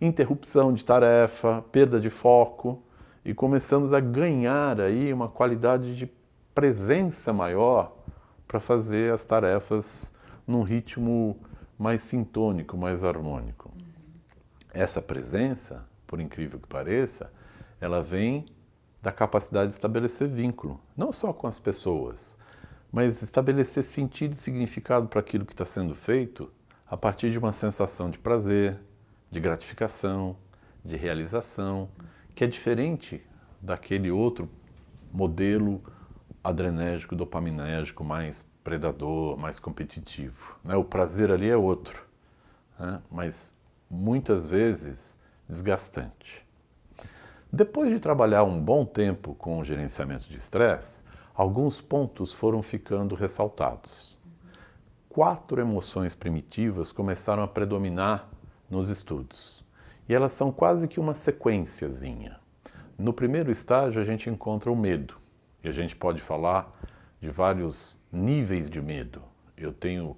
interrupção de tarefa, perda de foco, e começamos a ganhar aí uma qualidade de presença maior para fazer as tarefas num ritmo mais sintônico, mais harmônico. Essa presença, por incrível que pareça, ela vem da capacidade de estabelecer vínculo, não só com as pessoas, mas estabelecer sentido e significado para aquilo que está sendo feito a partir de uma sensação de prazer, de gratificação, de realização, que é diferente daquele outro modelo adrenérgico, dopaminérgico, mais predador, mais competitivo. O prazer ali é outro, mas muitas vezes desgastante. Depois de trabalhar um bom tempo com o gerenciamento de estresse, alguns pontos foram ficando ressaltados. 4 emoções primitivas começaram a predominar nos estudos. E elas são quase que uma sequenciazinha. No primeiro estágio, a gente encontra o medo. E a gente pode falar de vários níveis de medo. Eu tenho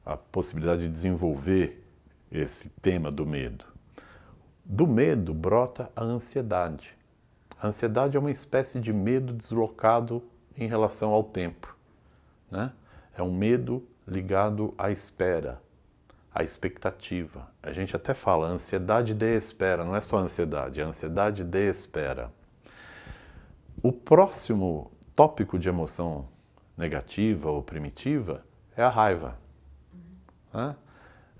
a possibilidade de desenvolver esse tema do medo. Do medo brota a ansiedade. A ansiedade é uma espécie de medo deslocado em relação ao tempo, É um medo ligado à espera, à expectativa. A gente até fala ansiedade de espera, não é só ansiedade, é ansiedade de espera. O próximo tópico de emoção negativa ou primitiva é a raiva.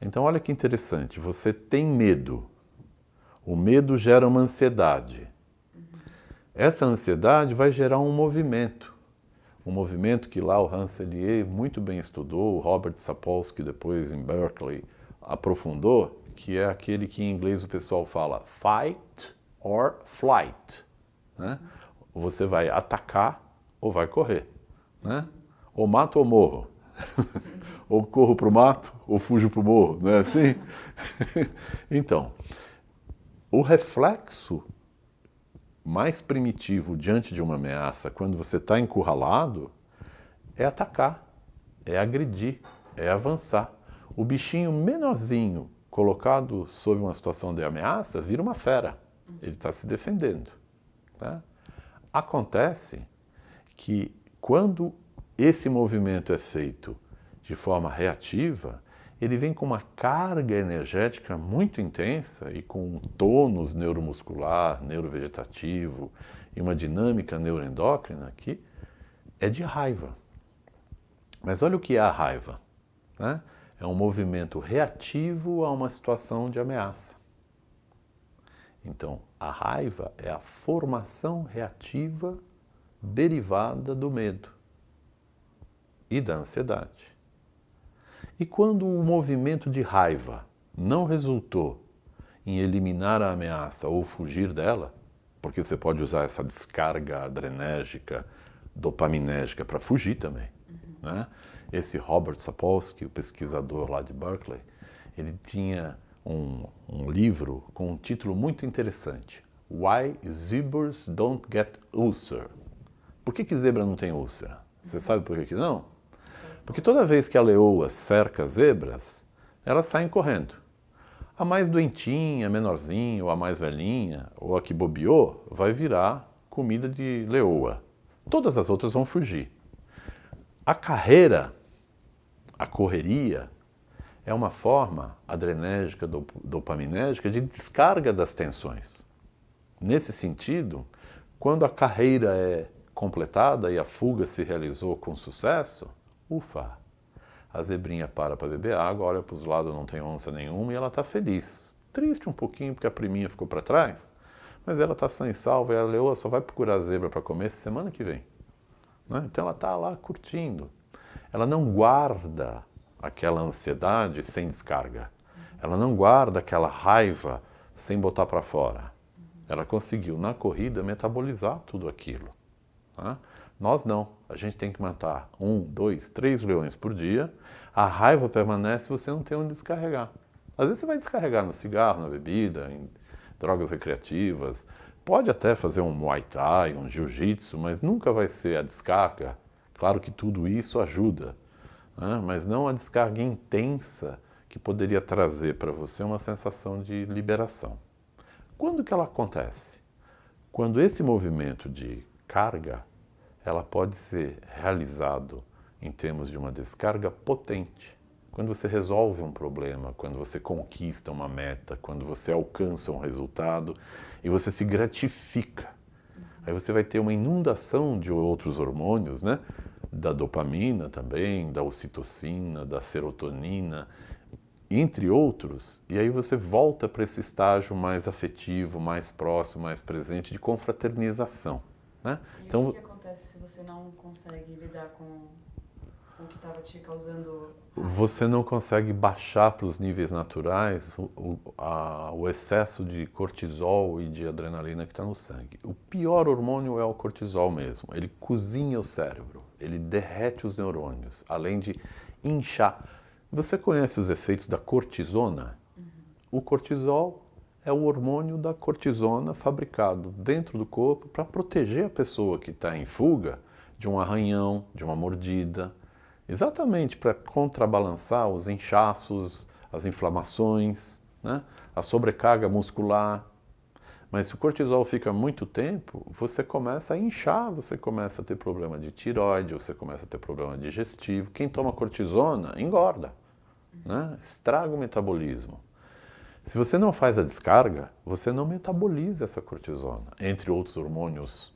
Então olha que interessante, você tem medo. O medo gera uma ansiedade. Essa ansiedade vai gerar um movimento que lá o Hans Selye muito bem estudou, o Robert Sapolsky depois em Berkeley aprofundou, que é aquele que em inglês o pessoal fala fight or flight. Você vai atacar ou vai correr. Ou mato ou morro. Ou corro para o mato ou fujo para o morro, não é assim? Então, o reflexo mais primitivo diante de uma ameaça, quando você está encurralado, é atacar, é agredir, é avançar. O bichinho menorzinho colocado sob uma situação de ameaça vira uma fera. Ele está se defendendo. Acontece que quando esse movimento é feito de forma reativa, ele vem com uma carga energética muito intensa e com um tônus neuromuscular, neurovegetativo e uma dinâmica neuroendócrina que é de raiva. Mas olha o que é a raiva. É um movimento reativo a uma situação de ameaça. Então, a raiva é a formação reativa derivada do medo e da ansiedade. E quando o movimento de raiva não resultou em eliminar a ameaça ou fugir dela, porque você pode usar essa descarga adrenérgica, dopaminérgica para fugir também. Esse Robert Sapolsky, o pesquisador lá de Berkeley, ele tinha um livro com um título muito interessante. Why Zebras Don't Get Ulcer. Por que zebra não tem úlcera? Você sabe por que não? Porque toda vez que a leoa cerca zebras, elas saem correndo. A mais doentinha, a menorzinha, ou a mais velhinha, ou a que bobeou, vai virar comida de leoa. Todas as outras vão fugir. A carreira, a correria, é uma forma adrenérgica, dopaminérgica de descarga das tensões. Nesse sentido, quando a carreira é completada e a fuga se realizou com sucesso, ufa, a zebrinha para beber água, olha para os lados, não tem onça nenhuma e ela está feliz. Triste um pouquinho porque a priminha ficou para trás, mas ela está sã e salva e a leoa só vai procurar a zebra para comer semana que vem. Então ela está lá curtindo. Ela não guarda aquela ansiedade sem descarga. Ela não guarda aquela raiva sem botar para fora. Ela conseguiu, na corrida, metabolizar tudo aquilo. Nós não. A gente tem que matar 1, 2, 3 leões por dia. A raiva permanece e você não tem onde descarregar. Às vezes você vai descarregar no cigarro, na bebida, em drogas recreativas. Pode até fazer um Muay Thai, um Jiu-Jitsu, mas nunca vai ser a descarga. Claro que tudo isso ajuda, mas não a descarga intensa que poderia trazer para você uma sensação de liberação. Quando que ela acontece? Quando esse movimento de carga, ela pode ser realizado em termos de uma descarga potente. Quando você resolve um problema, quando você conquista uma meta, quando você alcança um resultado e você se gratifica. Aí você vai ter uma inundação de outros hormônios, né? Da dopamina também, da ocitocina, da serotonina, entre outros, e aí você volta para esse estágio mais afetivo, mais próximo, mais presente, de confraternização, né? E então, o que acontece se você não consegue lidar com o que estava te causando raiva? Você não consegue baixar para os níveis naturais o excesso de cortisol e de adrenalina que está no sangue. O pior hormônio é o cortisol mesmo. Ele cozinha o cérebro, ele derrete os neurônios, além de inchar. Você conhece os efeitos da cortisona? O cortisol é o hormônio da cortisona fabricado dentro do corpo para proteger a pessoa que está em fuga de um arranhão, de uma mordida, exatamente para contrabalançar os inchaços, as inflamações, né? A sobrecarga muscular. Mas se o cortisol fica muito tempo, você começa a inchar, você começa a ter problema de tireoide, você começa a ter problema digestivo. Quem toma cortisona engorda, né? Estraga o metabolismo. Se você não faz a descarga, você não metaboliza essa cortisona, entre outros hormônios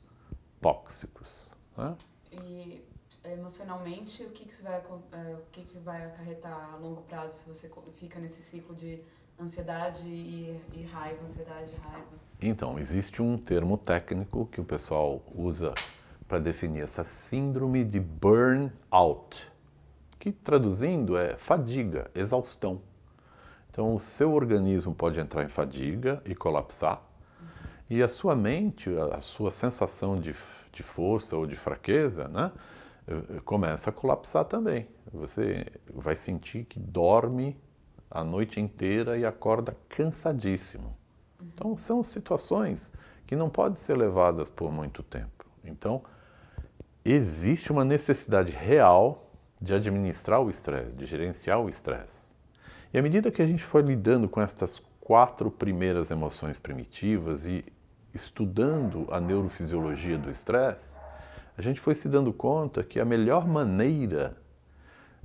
tóxicos, né? E emocionalmente, o que que vai acarretar a longo prazo se você fica nesse ciclo de ansiedade e raiva, ansiedade e raiva? Então, existe um termo técnico que o pessoal usa para definir essa síndrome de burnout, que traduzindo é fadiga, exaustão. Então, o seu organismo pode entrar em fadiga e colapsar, e a sua mente, a sua sensação de força ou de fraqueza, né, começa a colapsar também. Você vai sentir que dorme a noite inteira e acorda cansadíssimo. Então, são situações que não podem ser levadas por muito tempo. Então, existe uma necessidade real de administrar o estresse, de gerenciar o estresse. E à medida que a gente foi lidando com estas 4 primeiras emoções primitivas e estudando a neurofisiologia do estresse, a gente foi se dando conta que a melhor maneira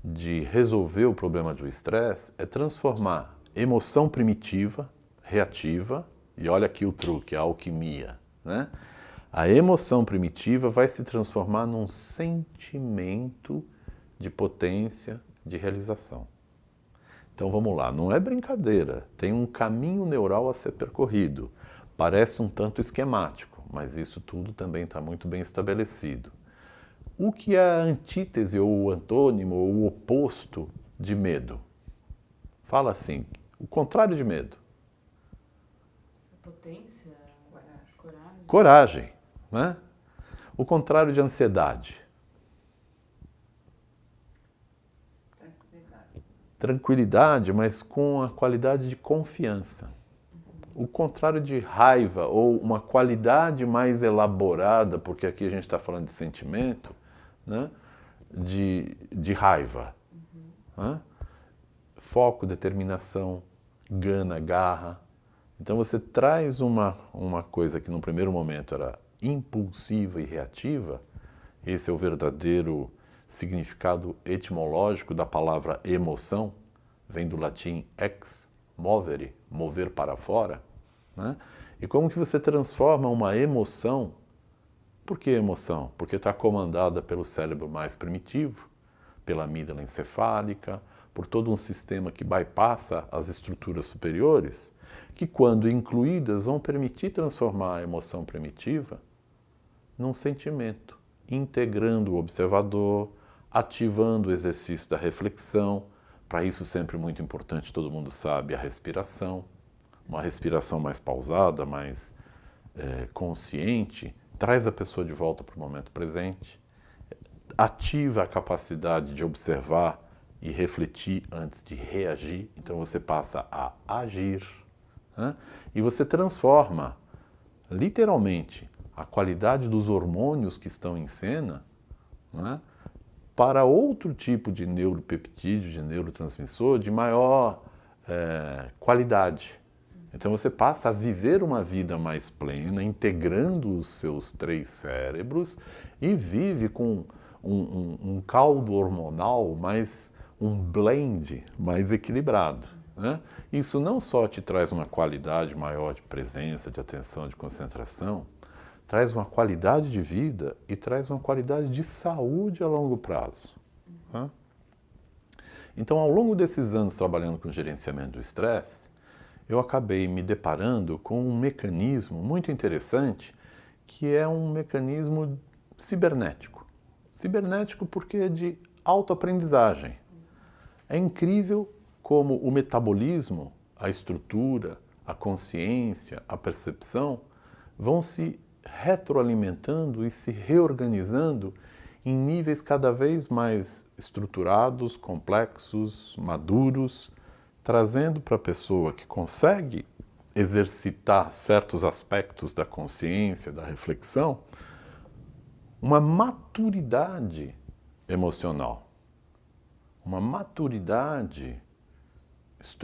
de resolver o problema do estresse é transformar emoção primitiva, reativa, e olha aqui o truque, a alquimia, né? A emoção primitiva vai se transformar num sentimento de potência, de realização. Então vamos lá, não é brincadeira, tem um caminho neural a ser percorrido. Parece um tanto esquemático, mas isso tudo também está muito bem estabelecido. O que é a antítese, ou o antônimo, ou o oposto de medo? Fala assim, o contrário de medo. Potência, coragem. Coragem, né? O contrário de ansiedade. Tranquilidade, mas com a qualidade de confiança. O contrário de raiva, ou uma qualidade mais elaborada, porque aqui a gente está falando de sentimento, né? de raiva. Né? Foco, determinação, gana, garra. Então você traz uma coisa que no primeiro momento era impulsiva e reativa, esse é o verdadeiro significado etimológico da palavra emoção, vem do latim ex movere, mover para fora, né? E como que você transforma uma emoção? Por que emoção? Porque está comandada pelo cérebro mais primitivo, pela amígdala encefálica, por todo um sistema que bypassa as estruturas superiores, que quando incluídas vão permitir transformar a emoção primitiva num sentimento, integrando o observador, ativando o exercício da reflexão. Para isso sempre muito importante, todo mundo sabe, a respiração. Uma respiração mais pausada, mais consciente, traz a pessoa de volta para o momento presente, ativa a capacidade de observar e refletir antes de reagir, então você passa a agir, né? E você transforma, literalmente, a qualidade dos hormônios que estão em cena, né, para outro tipo de neuropeptídeo, de neurotransmissor de maior qualidade. Então você passa a viver uma vida mais plena, integrando os seus 3 cérebros e vive com um caldo hormonal mais, um blend mais equilibrado, né? Isso não só te traz uma qualidade maior de presença, de atenção, de concentração, traz uma qualidade de vida e traz uma qualidade de saúde a longo prazo, né? Então, ao longo desses anos trabalhando com gerenciamento do estresse, eu acabei me deparando com um mecanismo muito interessante, que é um mecanismo cibernético. Cibernético porque é de autoaprendizagem. É incrível como o metabolismo, a estrutura, a consciência, a percepção vão se retroalimentando e se reorganizando em níveis cada vez mais estruturados, complexos, maduros, trazendo para a pessoa que consegue exercitar certos aspectos da consciência, da reflexão, uma maturidade emocional, uma maturidade estrutural.